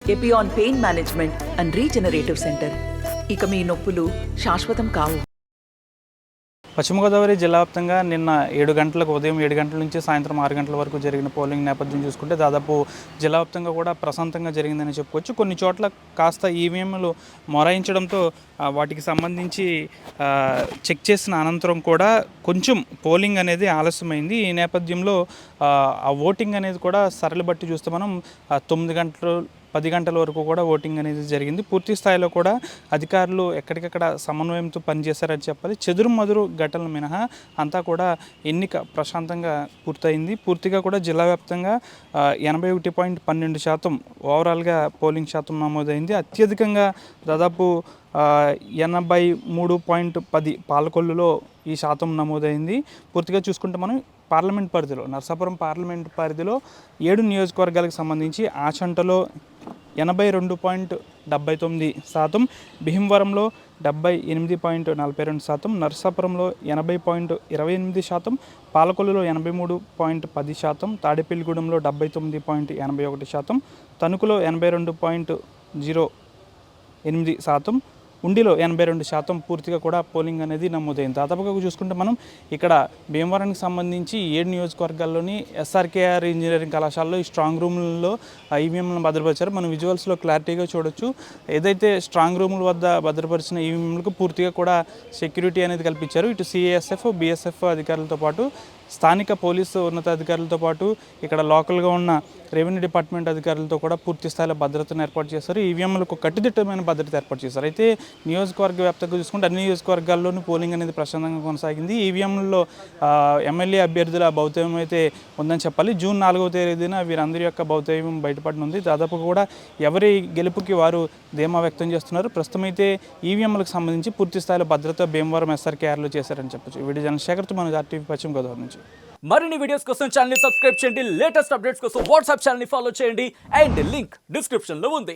Epione pain management and regenerative centre. ఇక మీ నొప్పులు శాశ్వతం కావు. పశ్చిమ గోదావరి జిల్లా వ్యాప్తంగా నిన్న 7 గంటలకు ఉదయం 7 గంటల నుంచి సాయంత్రం 6 గంటల వరకు జరిగిన పోలింగ్ నేపథ్యం చూసుకుంటే దాదాపు జిల్లా వ్యాప్తంగా కూడా ప్రశాంతంగా జరిగిందని చెప్పుకోవచ్చు. కొన్ని చోట్ల కాస్త ఈవీఎంలు మొరాయించడంతో వాటికి సంబంధించి చెక్ చేసిన అనంతరం కూడా కొంచెం పోలింగ్ అనేది ఆలస్యమైంది. ఈ నేపథ్యంలో ఆ ఓటింగ్ అనేది కూడా సరళి బట్టి చూస్తే మనం 9 గంటలు 10 గంటల వరకు కూడా ఓటింగ్ అనేది జరిగింది. పూర్తి స్థాయిలో కూడా అధికారులు ఎక్కడికక్కడ సమన్వయంతో పనిచేశారని చెప్పాలి. చెదురుమదురు ఘటనలు మినహా అంతా కూడా ఎన్నిక ప్రశాంతంగా పూర్తయింది. పూర్తిగా కూడా జిల్లా వ్యాప్తంగా 81.12% ఓవరాల్గా పోలింగ్ శాతం నమోదైంది. అత్యధికంగా దాదాపు 83.10 పాలకొల్లులో ఈ శాతం నమోదైంది. పూర్తిగా చూసుకుంటే మనం పార్లమెంట్ పరిధిలో నర్సాపురం పార్లమెంట్ పరిధిలో 7 నియోజకవర్గాలకు సంబంధించి ఆచంటలో 82.79%, భీమవరంలో 78.42%, నర్సాపురంలో 80.28%, పాలకొల్లులో 83.10%, తాడేపల్లిగూడెంలో 79.81%, తణుకులో 82.08%, ఉండిలో 82% పూర్తిగా కూడా పోలింగ్ అనేది నమోదైంది. దాదాపుగా చూసుకుంటే మనం ఇక్కడ భీమవరానికి సంబంధించి 7 నియోజకవర్గాల్లోని ఎస్ఆర్కేఆర్ ఇంజనీరింగ్ కళాశాలలో ఈ స్ట్రాంగ్ రూమ్లలో ఈవీఎంలను భద్రపరిచారు. మనం విజువల్స్లో క్లారిటీగా చూడొచ్చు. ఏదైతే స్ట్రాంగ్ రూముల వద్ద భద్రపరిచిన ఈవీఎంలకు పూర్తిగా కూడా సెక్యూరిటీ అనేది కల్పించారు. ఇటు సిఏఎస్ఎఫ్, బీఎస్ఎఫ్ అధికారులతో పాటు స్థానిక పోలీసు ఉన్నతాధికారులతో పాటు ఇక్కడ లోకల్గా ఉన్న రెవెన్యూ డిపార్ట్మెంట్ అధికారులతో కూడా పూర్తి స్థాయిలో భద్రతను ఏర్పాటు చేశారు. ఈవీఎంలకు కట్టుదిట్టమైన భద్రత ఏర్పాటు చేశారు. అయితే నియోజకవర్గ వ్యాప్తంగా చూసుకుంటే అన్ని నియోజకవర్గాల్లోనూ పోలింగ్ అనేది ప్రశాంతంగా కొనసాగింది. ఈవీఎంలలో ఎమ్మెల్యే అభ్యర్థుల భౌతవ్యం అయితే ఉందని చెప్పాలి. జూన్ 4వ తేదీన వీరందరి యొక్క భౌతవ్యం బయటపడనుంది. దాదాపు కూడా ఎవరి గెలుపుకి వారు ధీమా వ్యక్తం చేస్తున్నారు. ప్రస్తుతం అయితే ఈవీఎంలకు సంబంధించి పూర్తి స్థాయిలో భద్రత భీమవరం ఎస్ఆర్కేఆర్లో చేశారని చెప్పొచ్చు. వీడియో జనశేఖర్తో మన ఆర్టీవీ పశ్చిమ గోదావరి నుంచి. మరిన్ని వీడియోస్ కోసం ఛానల్ ని సబ్స్క్రైబ్ చేయండి. లేటెస్ట్ అప్డేట్స్ కోసం వాట్సాప్ ఛానల్ ని ఫాలో చేయండి. అండ్ లింక్ డిస్క్రిప్షన్ లో ఉంది.